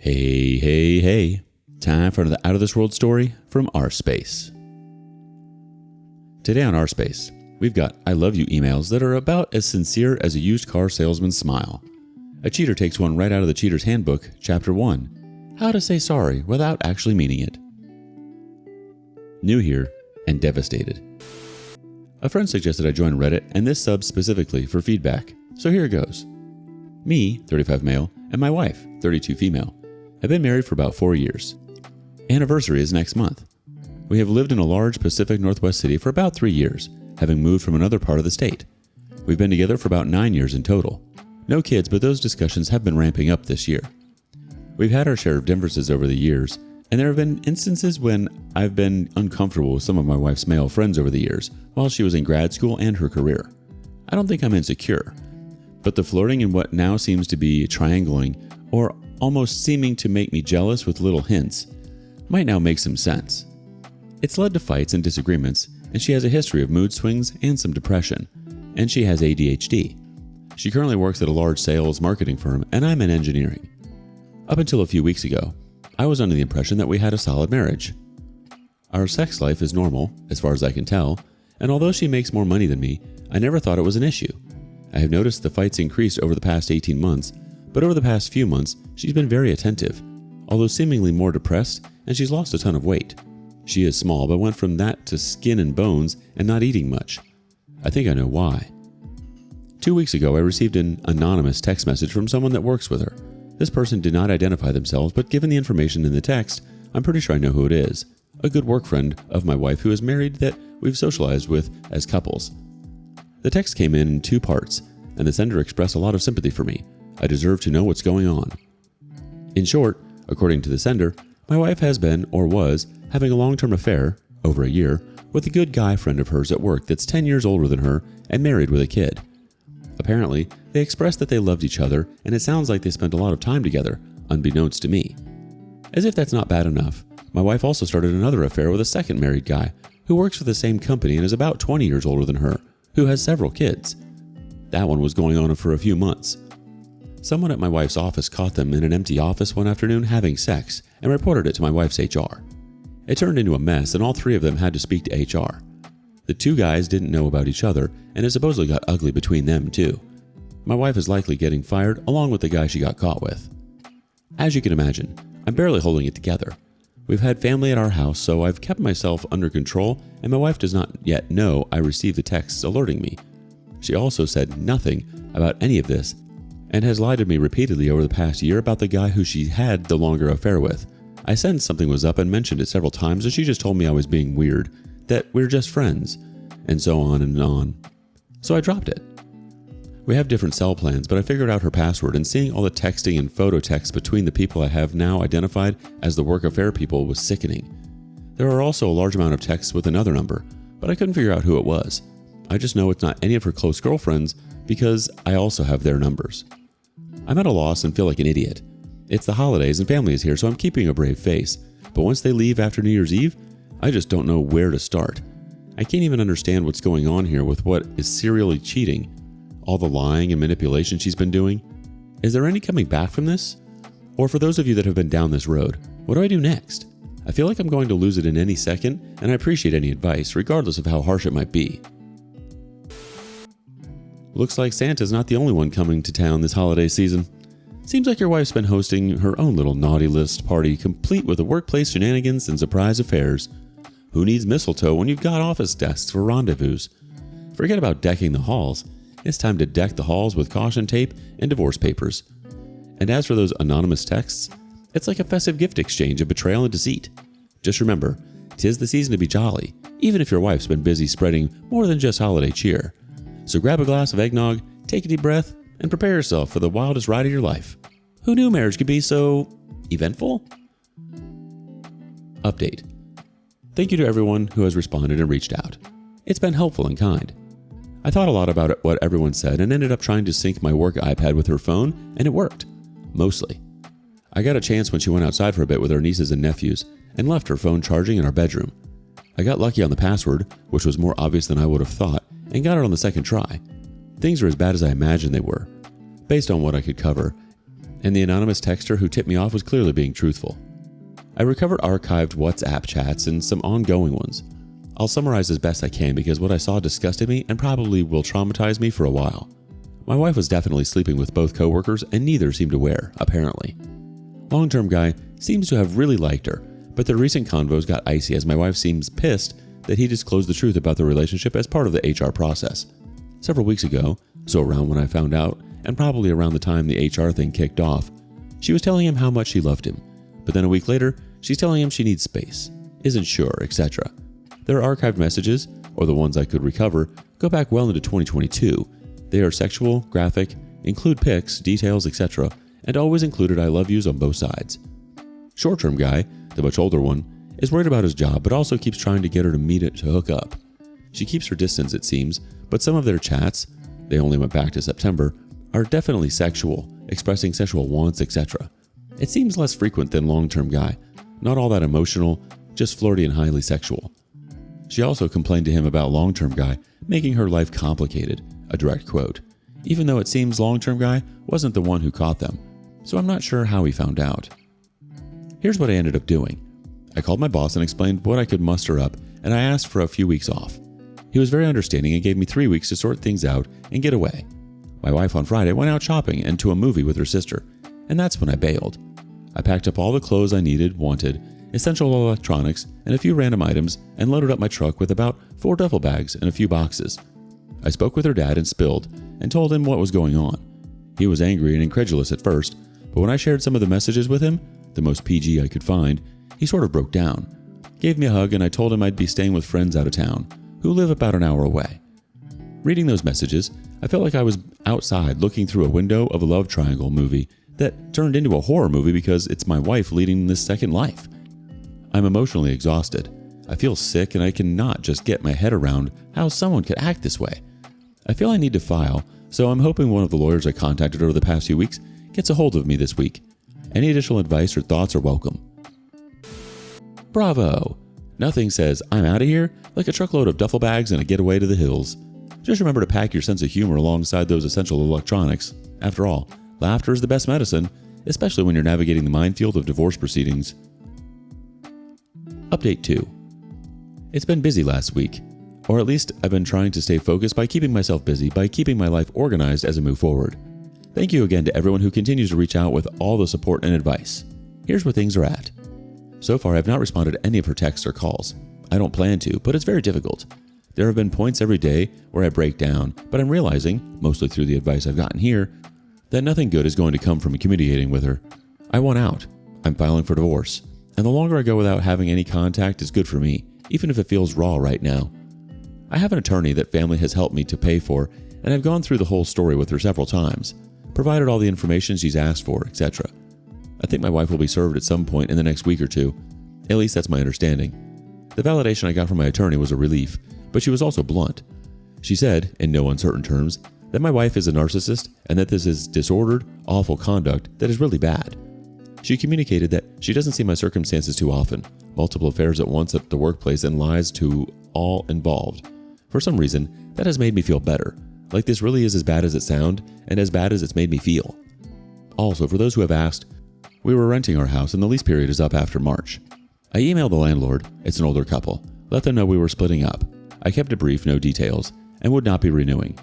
Hey, hey, hey. Time for another Out of This World story from rSpace. Today on rSpace, we've got I love you emails that are about as sincere as a used car salesman's smile. A cheater takes one right out of the Cheater's Handbook, Chapter 1, How to Say Sorry Without Actually Meaning It. New here and devastated. A friend suggested I join Reddit and this sub specifically for feedback, so here it goes. Me, 35 male, and my wife, 32 female, have been married for about 4 years. Anniversary is next month. We have lived in a large Pacific Northwest city for about 3 years, having moved from another part of the state. We've been together for about 9 years in total. No kids, but those discussions have been ramping up this year. We've had our share of differences over the years, and there have been instances when I've been uncomfortable with some of my wife's male friends over the years, while she was in grad school and her career. I don't think I'm insecure, but the flirting and what now seems to be triangling, or almost seeming to make me jealous with little hints, might now make some sense. It's led to fights and disagreements, and she has a history of mood swings and some depression, and she has ADHD. She currently works at a large sales marketing firm, and I'm in engineering. Up until a few weeks ago, I was under the impression that we had a solid marriage. Our sex life is normal, as far as I can tell, and although she makes more money than me, I never thought it was an issue. I have noticed the fights increased over the past 18 months, but over the past few months, she's been very attentive, although seemingly more depressed, and she's lost a ton of weight. She is small, but went from that to skin and bones and not eating much. I think I know why. 2 weeks ago, I received an anonymous text message from someone that works with her. This person did not identify themselves, but given the information in the text, I'm pretty sure I know who it is. A good work friend of my wife who is married that we've socialized with as couples. The text came in 2 parts, and the sender expressed a lot of sympathy for me. I deserve to know what's going on. In short, according to the sender, my wife has been, or was, having a long-term affair, over a year, with a good guy friend of hers at work that's 10 years older than her and married with a kid. Apparently, they expressed that they loved each other, and it sounds like they spent a lot of time together, unbeknownst to me. As if that's not bad enough, my wife also started another affair with a second married guy who works for the same company and is about 20 years older than her, who has several kids. That one was going on for a few months. Someone at my wife's office caught them in an empty office one afternoon having sex and reported it to my wife's HR. It turned into a mess, and all 3 of them had to speak to HR. The 2 guys didn't know about each other, and it supposedly got ugly between them too. My wife is likely getting fired along with the guy she got caught with. As you can imagine, I'm barely holding it together. We've had family at our house, so I've kept myself under control, and my wife does not yet know I received the texts alerting me. She also said nothing about any of this, and has lied to me repeatedly over the past year about the guy who she had the longer affair with. I sensed something was up and mentioned it several times, and she just told me I was being weird, that we're just friends, and so on and on. So I dropped it. We have different cell plans, but I figured out her password, and seeing all the texting and photo texts between the people I have now identified as the work affair people was sickening. There are also a large amount of texts with another number, but I couldn't figure out who it was. I just know it's not any of her close girlfriends because I also have their numbers. I'm at a loss and feel like an idiot. It's the holidays and family is here, so I'm keeping a brave face. But once they leave after New Year's Eve, I just don't know where to start. I can't even understand what's going on here with what is serially cheating. All the lying and manipulation she's been doing. Is there any coming back from this? Or for those of you that have been down this road, what do I do next? I feel like I'm going to lose it in any second, and I appreciate any advice, regardless of how harsh it might be. Looks like Santa's not the only one coming to town this holiday season. Seems like your wife's been hosting her own little naughty list party complete with the workplace shenanigans and surprise affairs. Who needs mistletoe when you've got office desks for rendezvous? Forget about decking the halls. It's time to deck the halls with caution tape and divorce papers. And as for those anonymous texts, it's like a festive gift exchange of betrayal and deceit. Just remember, 'tis the season to be jolly, even if your wife's been busy spreading more than just holiday cheer. So grab a glass of eggnog, take a deep breath, and prepare yourself for the wildest ride of your life. Who knew marriage could be so eventful? Update. Thank you to everyone who has responded and reached out. It's been helpful and kind. I thought a lot about what everyone said and ended up trying to sync my work iPad with her phone, and it worked. Mostly. I got a chance when she went outside for a bit with her nieces and nephews and left her phone charging in our bedroom. I got lucky on the password, which was more obvious than I would have thought, and got it on the second try. Things were as bad as I imagined they were, based on what I could cover, and the anonymous texter who tipped me off was clearly being truthful. I recovered archived WhatsApp chats and some ongoing ones. I'll summarize as best I can because what I saw disgusted me and probably will traumatize me for a while. My wife was definitely sleeping with both coworkers and neither seemed aware, apparently. Long-term guy seems to have really liked her, but their recent convos got icy as my wife seems pissed that he disclosed the truth about the relationship as part of the HR process. Several weeks ago, so around when I found out, and probably around the time the HR thing kicked off, she was telling him how much she loved him, but then a week later, she's telling him she needs space, isn't sure, etc. Their archived messages, or the ones I could recover, go back well into 2022. They are sexual, graphic, include pics, details, etc., and always included I love yous on both sides. Short-term guy, the much older one, is worried about his job but also keeps trying to get her to meet it to hook up. She keeps her distance, it seems, but some of their chats, they only went back to September, are definitely sexual, expressing sexual wants, etc. It seems less frequent than long-term guy, not all that emotional, just flirty and highly sexual. She also complained to him about long-term guy making her life complicated, a direct quote, even though it seems long-term guy wasn't the one who caught them, so I'm not sure how he found out. Here's what I ended up doing. I called my boss and explained what I could muster up, and I asked for a few weeks off. He was very understanding and gave me 3 weeks to sort things out and get away. My wife on Friday went out shopping and to a movie with her sister, and that's when I bailed. I packed up all the clothes I wanted, essential electronics, and a few random items, and loaded up my truck with about 4 duffel bags and a few boxes. I spoke with her dad and spilled, and told him what was going on. He was angry and incredulous at first, but when I shared some of the messages with him, the most PG I could find, he sort of broke down, gave me a hug, and I told him I'd be staying with friends out of town, who live about an hour away. Reading those messages, I felt like I was outside looking through a window of a love triangle movie that turned into a horror movie because it's my wife leading this second life. I'm emotionally exhausted. I feel sick and I cannot just get my head around how someone could act this way. I feel I need to file, so I'm hoping one of the lawyers I contacted over the past few weeks gets a hold of me this week. Any additional advice or thoughts are welcome. Bravo! Nothing says I'm out of here like a truckload of duffel bags and a getaway to the hills. Just remember to pack your sense of humor alongside those essential electronics. After all, laughter is the best medicine, especially when you're navigating the minefield of divorce proceedings. Update 2. It's been busy last week, or at least I've been trying to stay focused by keeping myself busy by keeping my life organized as I move forward. Thank you again to everyone who continues to reach out with all the support and advice. Here's where things are at. So far, I've not responded to any of her texts or calls. I don't plan to, but it's very difficult. There have been points every day where I break down, but I'm realizing, mostly through the advice I've gotten here, that nothing good is going to come from communicating with her. I want out. I'm filing for divorce. And the longer I go without having any contact is good for me, even if it feels raw right now. I have an attorney that family has helped me to pay for, and I've gone through the whole story with her several times, provided all the information she's asked for, etc. I think my wife will be served at some point in the next week or two. At least that's my understanding. The validation I got from my attorney was a relief, but she was also blunt. She said, in no uncertain terms, that my wife is a narcissist and that this is disordered, awful conduct that is really bad. She communicated that she doesn't see my circumstances too often, multiple affairs at once at the workplace and lies to all involved. For some reason, that has made me feel better, like this really is as bad as it sounds and as bad as it's made me feel. Also, for those who have asked, we were renting our house and the lease period is up after March. I emailed the landlord, it's an older couple, let them know we were splitting up. I kept it brief, no details, and would not be renewing.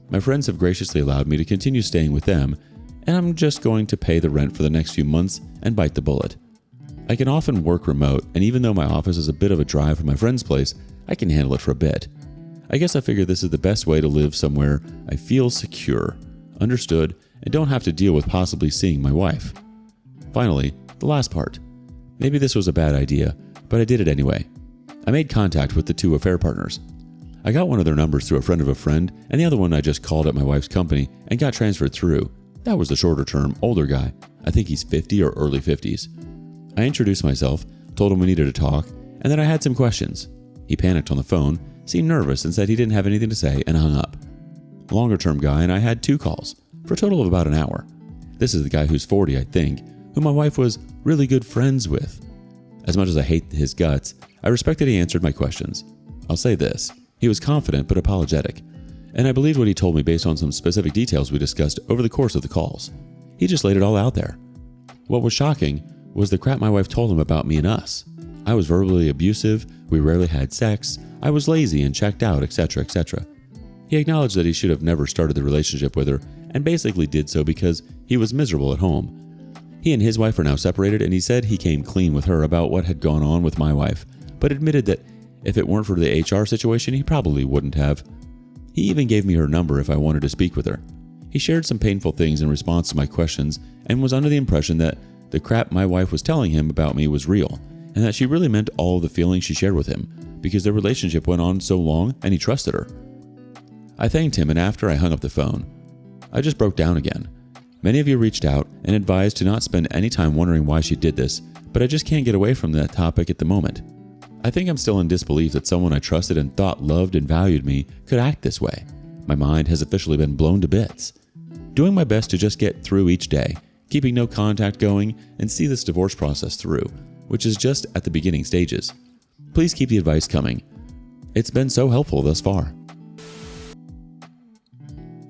My friends have graciously allowed me to continue staying with them, and I'm just going to pay the rent for the next few months and bite the bullet. I can often work remote, and even though my office is a bit of a drive from my friend's place, I can handle it for a bit. I guess I figure this is the best way to live somewhere I feel secure, understood, and don't have to deal with possibly seeing my wife. Finally, the last part. Maybe this was a bad idea, but I did it anyway. I made contact with the 2 affair partners. I got one of their numbers through a friend of a friend, and the other one I just called at my wife's company and got transferred through. That was the shorter term, older guy. I think he's 50 or early 50s. I introduced myself, told him we needed to talk, and that I had some questions. He panicked on the phone, seemed nervous, and said he didn't have anything to say and hung up. Longer term guy and I had 2 calls, for a total of about an hour. This is the guy who's 40, I think, who my wife was really good friends with. As much as I hate his guts, I respect that he answered my questions. I'll say this, he was confident but apologetic, and I believed what he told me based on some specific details we discussed over the course of the calls. He just laid it all out there. What was shocking was the crap my wife told him about me and us. I was verbally abusive, we rarely had sex, I was lazy and checked out, etc., etc. He acknowledged that he should have never started the relationship with her and basically did so because he was miserable at home. He and his wife are now separated, and he said he came clean with her about what had gone on with my wife, but admitted that if it weren't for the HR situation, he probably wouldn't have. He even gave me her number if I wanted to speak with her. He shared some painful things in response to my questions and was under the impression that the crap my wife was telling him about me was real, and that she really meant all of the feelings she shared with him, because their relationship went on so long and he trusted her. I thanked him, and after I hung up the phone, I just broke down again. Many of you reached out and advised to not spend any time wondering why she did this, but I just can't get away from that topic at the moment. I think I'm still in disbelief that someone I trusted and thought loved and valued me could act this way. My mind has officially been blown to bits. Doing my best to just get through each day, keeping no contact going, and see this divorce process through, which is just at the beginning stages. Please keep the advice coming. It's been so helpful thus far.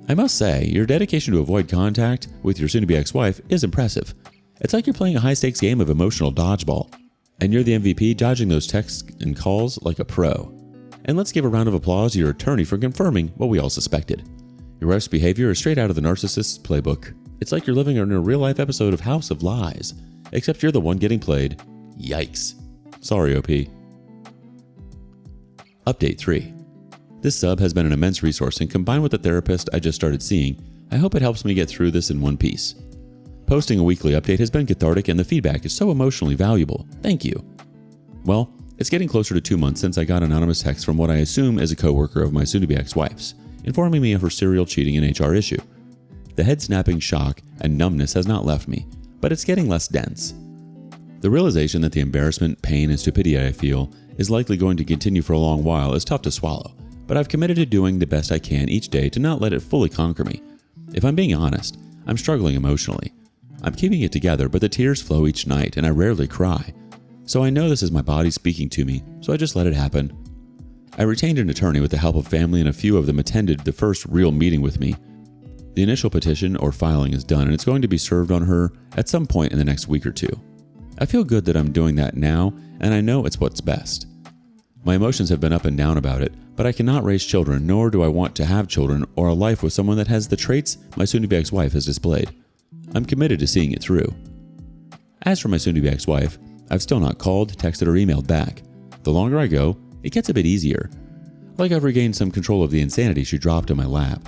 I must say, your dedication to avoid contact with your soon-to-be ex-wife is impressive. It's like you're playing a high-stakes game of emotional dodgeball, and you're the MVP dodging those texts and calls like a pro. And let's give a round of applause to your attorney for confirming what we all suspected. Your wife's behavior is straight out of the narcissist's playbook. It's like you're living in a real-life episode of House of Lies, except you're the one getting played. Yikes. Sorry, OP. Update 3. This sub has been an immense resource, and combined with the therapist I just started seeing, I hope it helps me get through this in one piece. Posting a weekly update has been cathartic, and the feedback is so emotionally valuable. Thank you. Well, it's getting closer to 2 months since I got an anonymous text from what I assume is a coworker of my soon-to-be ex-wife's, informing me of her serial cheating and HR issue. The head-snapping shock and numbness has not left me, but it's getting less dense. The realization that the embarrassment, pain, and stupidity I feel is likely going to continue for a long while is tough to swallow, but I've committed to doing the best I can each day to not let it fully conquer me. If I'm being honest, I'm struggling emotionally. I'm keeping it together, but the tears flow each night and I rarely cry. So I know this is my body speaking to me, so I just let it happen. I retained an attorney with the help of family, and a few of them attended the first real meeting with me. The initial petition or filing is done, and it's going to be served on her at some point in the next week or two. I feel good that I'm doing that now, and I know it's what's best. My emotions have been up and down about it, but I cannot raise children, nor do I want to have children or a life with someone that has the traits my soon-to-be ex-wife has displayed. I'm committed to seeing it through. As for my soon-to-be ex-wife, I've still not called, texted, or emailed back. The longer I go, it gets a bit easier. Like I've regained some control of the insanity she dropped in my lap.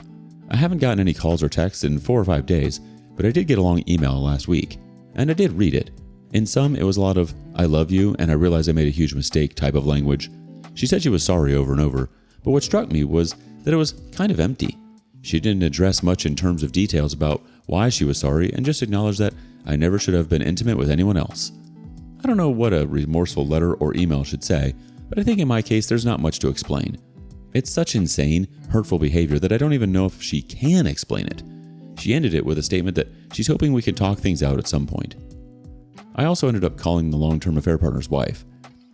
I haven't gotten any calls or texts in 4 or 5 days, but I did get a long email last week, and I did read it. In some, it was a lot of, "I love you, and I realize I made a huge mistake" type of language. She said she was sorry over and over, but what struck me was that it was kind of empty. She didn't address much in terms of details about why she was sorry, and just acknowledged that I never should have been intimate with anyone else. I don't know what a remorseful letter or email should say, but I think in my case there's not much to explain. It's such insane, hurtful behavior that I don't even know if she can explain it. She ended it with a statement that she's hoping we can talk things out at some point. I also ended up calling the long-term affair partner's wife.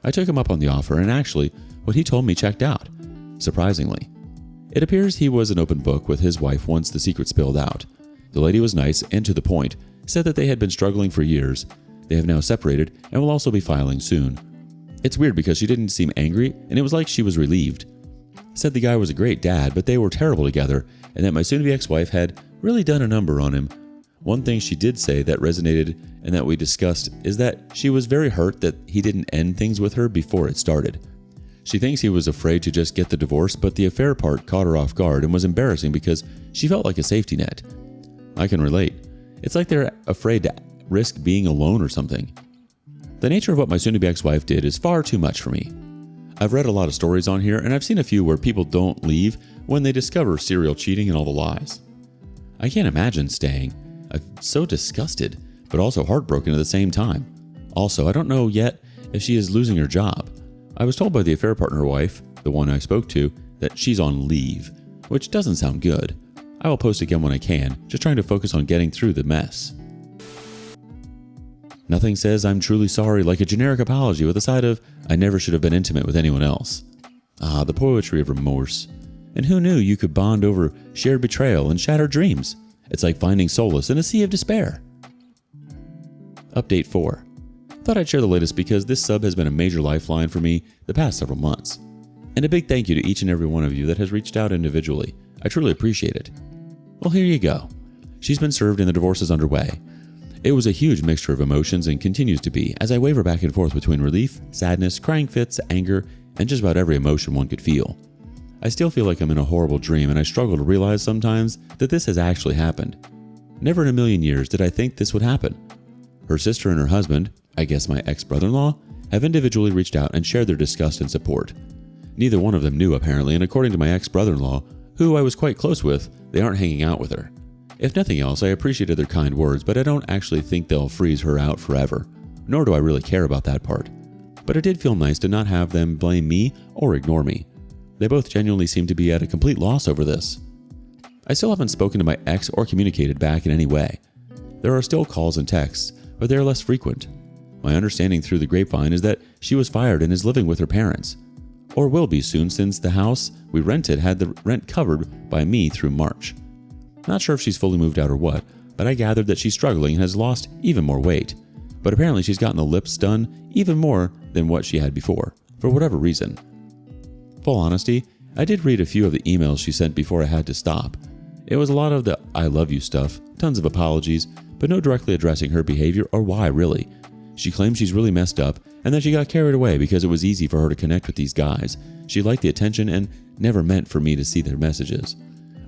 I took him up on the offer, and actually, what he told me checked out. Surprisingly. It appears he was an open book with his wife once the secret spilled out. The lady was nice and to the point, said that they had been struggling for years. They have now separated and will also be filing soon. It's weird because she didn't seem angry, and it was like she was relieved. Said the guy was a great dad, but they were terrible together, and that my soon-to-be ex-wife had really done a number on him. One thing she did say that resonated and that we discussed is that she was very hurt that he didn't end things with her before it started. She thinks he was afraid to just get the divorce, but the affair part caught her off guard and was embarrassing because she felt like a safety net. I can relate. It's like they're afraid to risk being alone or something. The nature of what my soon-to-be ex-wife did is far too much for me. I've read a lot of stories on here, and I've seen a few where people don't leave when they discover serial cheating and all the lies. I can't imagine staying. I'm so disgusted, but also heartbroken at the same time. Also, I don't know yet if she is losing her job. I was told by the affair partner wife, the one I spoke to, that she's on leave, which doesn't sound good. I will post again when I can, just trying to focus on getting through the mess. Nothing says "I'm truly sorry" like a generic apology with a side of "I never should have been intimate with anyone else." Ah, the poetry of remorse. And who knew you could bond over shared betrayal and shattered dreams? It's like finding solace in a sea of despair. Update 4. Thought I'd share the latest because this sub has been a major lifeline for me the past several months. And a big thank you to each and every one of you that has reached out individually. I truly appreciate it. Well, here you go. She's been served and the divorce is underway. It was a huge mixture of emotions and continues to be as I waver back and forth between relief, sadness, crying fits, anger, and just about every emotion one could feel. I still feel like I'm in a horrible dream and I struggle to realize sometimes that this has actually happened. Never in a million years did I think this would happen. Her sister and her husband, I guess my ex-brother-in-law, have individually reached out and shared their disgust and support. Neither one of them knew apparently, and according to my ex-brother-in-law, who I was quite close with, they aren't hanging out with her. If nothing else, I appreciated their kind words, but I don't actually think they'll freeze her out forever, nor do I really care about that part. But it did feel nice to not have them blame me or ignore me. They both genuinely seem to be at a complete loss over this. I still haven't spoken to my ex or communicated back in any way. There are still calls and texts, but they are less frequent. My understanding through the grapevine is that she was fired and is living with her parents, or will be soon since the house we rented had the rent covered by me through March. Not sure if she's fully moved out or what, but I gathered that she's struggling and has lost even more weight. But apparently she's gotten the lips done even more than what she had before, for whatever reason. Full honesty, I did read a few of the emails she sent before I had to stop. It was a lot of the I love you stuff, tons of apologies, but no directly addressing her behavior or why really. She claims she's really messed up and that she got carried away because it was easy for her to connect with these guys. She liked the attention and never meant for me to see their messages.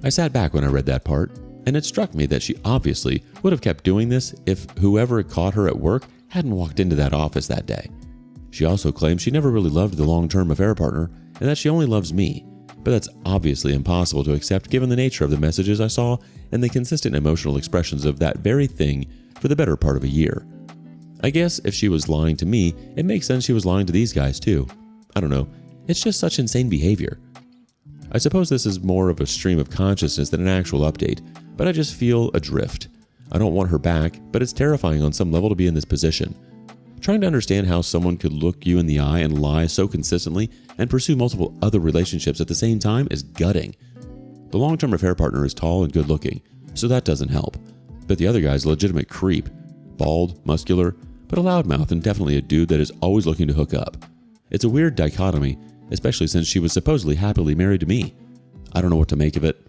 I sat back when I read that part, and it struck me that she obviously would have kept doing this if whoever caught her at work hadn't walked into that office that day. She also claims she never really loved the long-term affair partner and that she only loves me, but that's obviously impossible to accept given the nature of the messages I saw and the consistent emotional expressions of that very thing for the better part of a year. I guess if she was lying to me, it makes sense she was lying to these guys too. I don't know, it's just such insane behavior. I suppose this is more of a stream of consciousness than an actual update, but I just feel adrift. I don't want her back, but it's terrifying on some level to be in this position. Trying to understand how someone could look you in the eye and lie so consistently and pursue multiple other relationships at the same time is gutting. The long-term affair partner is tall and good-looking, so that doesn't help. But the other guy's a legitimate creep. Bald, muscular, but a loudmouth and definitely a dude that is always looking to hook up. It's a weird dichotomy, especially since she was supposedly happily married to me. I don't know what to make of it.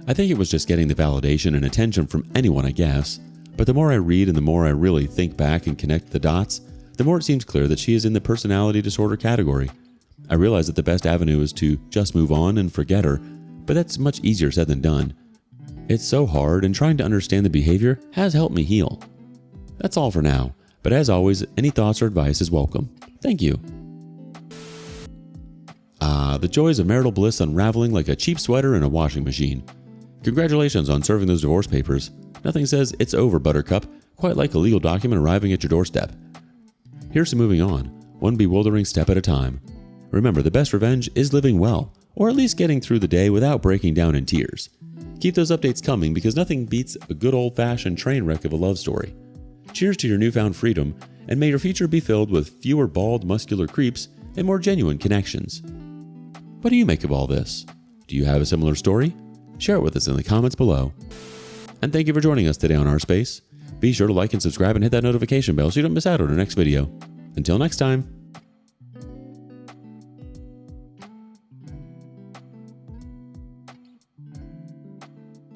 I think it was just getting the validation and attention from anyone, I guess. But the more I read and the more I really think back and connect the dots, the more it seems clear that she is in the personality disorder category. I realize that the best avenue is to just move on and forget her, but that's much easier said than done. It's so hard, and trying to understand the behavior has helped me heal. That's all for now, but as always, any thoughts or advice is welcome. Thank you. The joys of marital bliss unraveling like a cheap sweater in a washing machine. Congratulations on serving those divorce papers. Nothing says it's over, Buttercup, quite like a legal document arriving at your doorstep. Here's to moving on, one bewildering step at a time. Remember, the best revenge is living well, or at least getting through the day without breaking down in tears. Keep those updates coming because nothing beats a good old-fashioned train wreck of a love story. Cheers to your newfound freedom, and may your future be filled with fewer bald, muscular creeps and more genuine connections. What do you make of all this? Do you have a similar story? Share it with us in the comments below. And thank you for joining us today on rSpace. Be sure to like and subscribe and hit that notification bell so you don't miss out on our next video. Until next time.